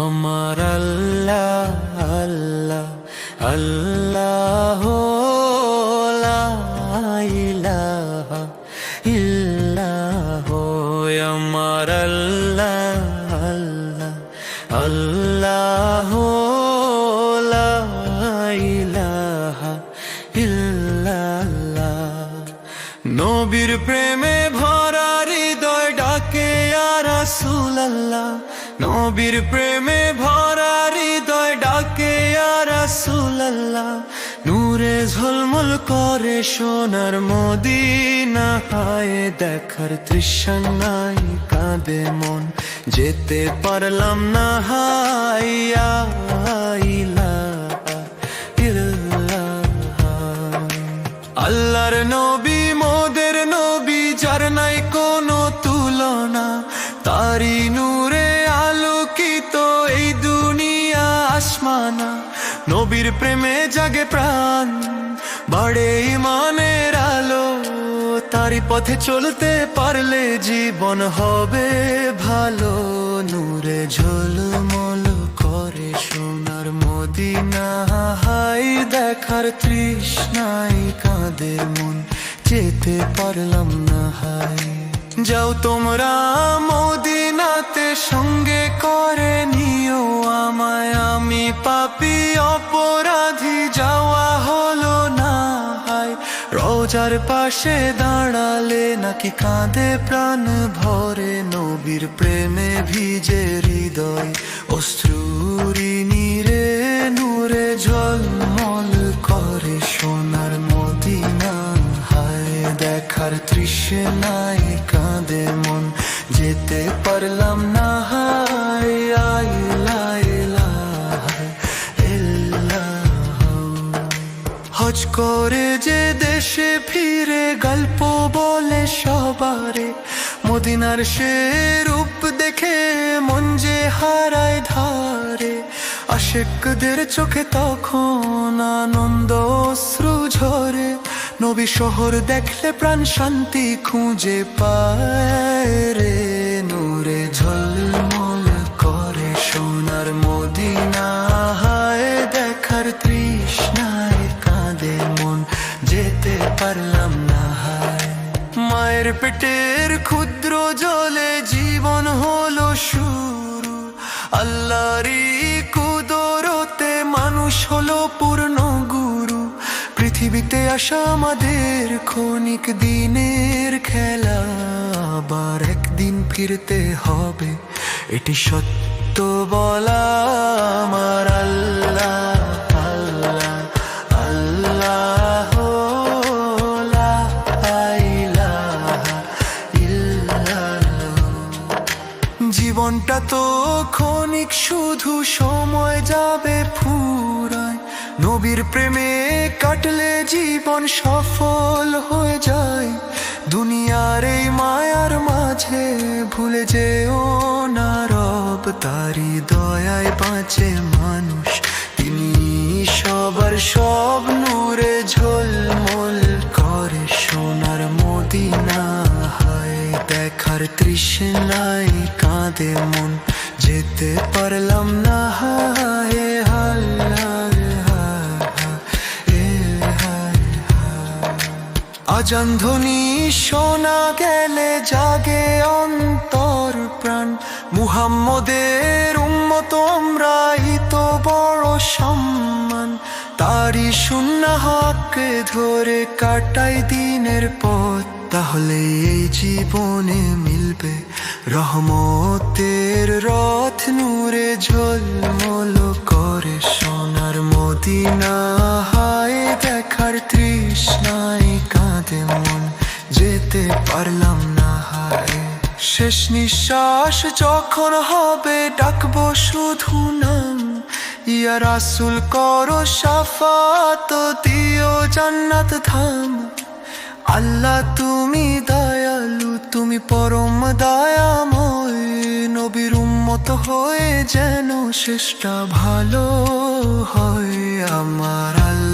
আমার আল্লাহ আল্লাহ আল্লাহ লা ইলাহা ইল্লাহ। আমার আল্লাহ আল্লাহ আল্লাহ লা ইলাহা ইল্লাল্লাহ। নবীর প্রেমে ভরা হৃদয় ডাকে ইয়া রাসূলুল্লাহ। নবীর প্রেমে ভরা হৃদয় ডাকে ইয়া রাসূলুল্লাহ। নূরে ঝলমল করে সোনার মদিনা, হায় দেখার তৃষ্ণায় কাঁদে মন, যেতে পারলাম না হায় ইয়া ইলাহা ইল্লাল্লাহ। আল্লাহর নবী মোদের নবী, যার নাই কোনো তুলনা, তারি নূরে আলোকিত এই দুনিয়া আসমানা। নবীর প্রেমে জাগে প্রাণ, বাড়ে ইমানের আলো, তারি পথে চলতে পারলে জীবন হবে ভালো। নূরে ঝলমল করে সোনার মদিনা, হায় দেখার তৃষ্ণায় কাঁদে মন, যেতে পারলাম না হায়। যাও তোমরা মদিনাতে, সঙ্গে করে নিও আমায়, আমি পাপী অপরাধী যাওয়া হলো না হায়। রোজার পাশে দাঁড়ালে নাকি কাঁদে প্রাণ ভরে, নবীর প্রেমে ভিজে হৃদয় অশ্রুরি নীরে। নূরে ঝলমল করে সোনার মদিনা, হায় দেখার তৃষ্ণায় কাঁদে মন, যেতে পারলাম না হায় লা ইলাহা ইল্লাল্লাহ। হজ করে যে দেশে ফিরে গল্প বলে সবারে, মদিনার সে রূপ দেখে মন যে হারায় ধারে। আশেকদের চোখে তখন আনন্দ অশ্রু ঝরে, নবী শহর দেখলে প্রাণ শান্তি খুঁজে পায় রে। নূরে ঝলমল করে সোনার মদিনা, হায় দেখার তৃষ্ণায় কাঁদে মন, যেতে পারলাম না হায়। মায়ের পেটের ক্ষুদ্র জলে জীবন হলো শুরু, আল্লাহরই কুদরতে মানুষ হলো পূর্ণ গুরু। পৃথিবীতে আসা আমাদের ক্ষণিক দিনের খেলা, আবার একদিন ফিরতে হবে এটি সত্য বলা। আমার আল্লাহ আল্লাহ আল্লাহ লা ইলাহা ইল্লাল্লাহ। জীবনটা তো ক্ষণিক, শুধু সময় যাবে ফুরায়, নবীর প্রেমে কাটলে জীবন সফল হয়ে যায়। দুনিয়ার এই মায়ার মাঝে ভুলে যেও না রব, তারি দয়ায় বাঁচে মানুষ, তিনি সবার সব। নূরে ঝলমল করে সোনার মদিনা, হায় দেখার তৃষ্ণায় কাঁদে মন, যেতে পারলাম না হায় আজান ধ্বনি শোনা গেলে জাগে অন্তর প্রাণ। মুহাম্মদের উম্মত আমরাই তো বড় সম্মান, তারি সুন্নাহ হককে ধরে কাটাই দিনের পথ। তাহলে এই জীবনে মিলবে রহমতের রথ। নূরে ঝলমল করে সোনার মদিনা, হায় দেখার তৃষ্ণায় কাঁদে মন, যেতে পারলাম না হায়। শেষ নিঃশ্বাস যখন হবে ডাকবো শুধু নাম, ইয়া রাসূল করো শাফাত, দিও জান্নাত ধাম। আল্লাহ তুমি দয়ালু, তুমি পরম দয়াময়, নবীর উম্মত হয়ে যেন শেষটা ভালো হয়। আমার আল্লাহ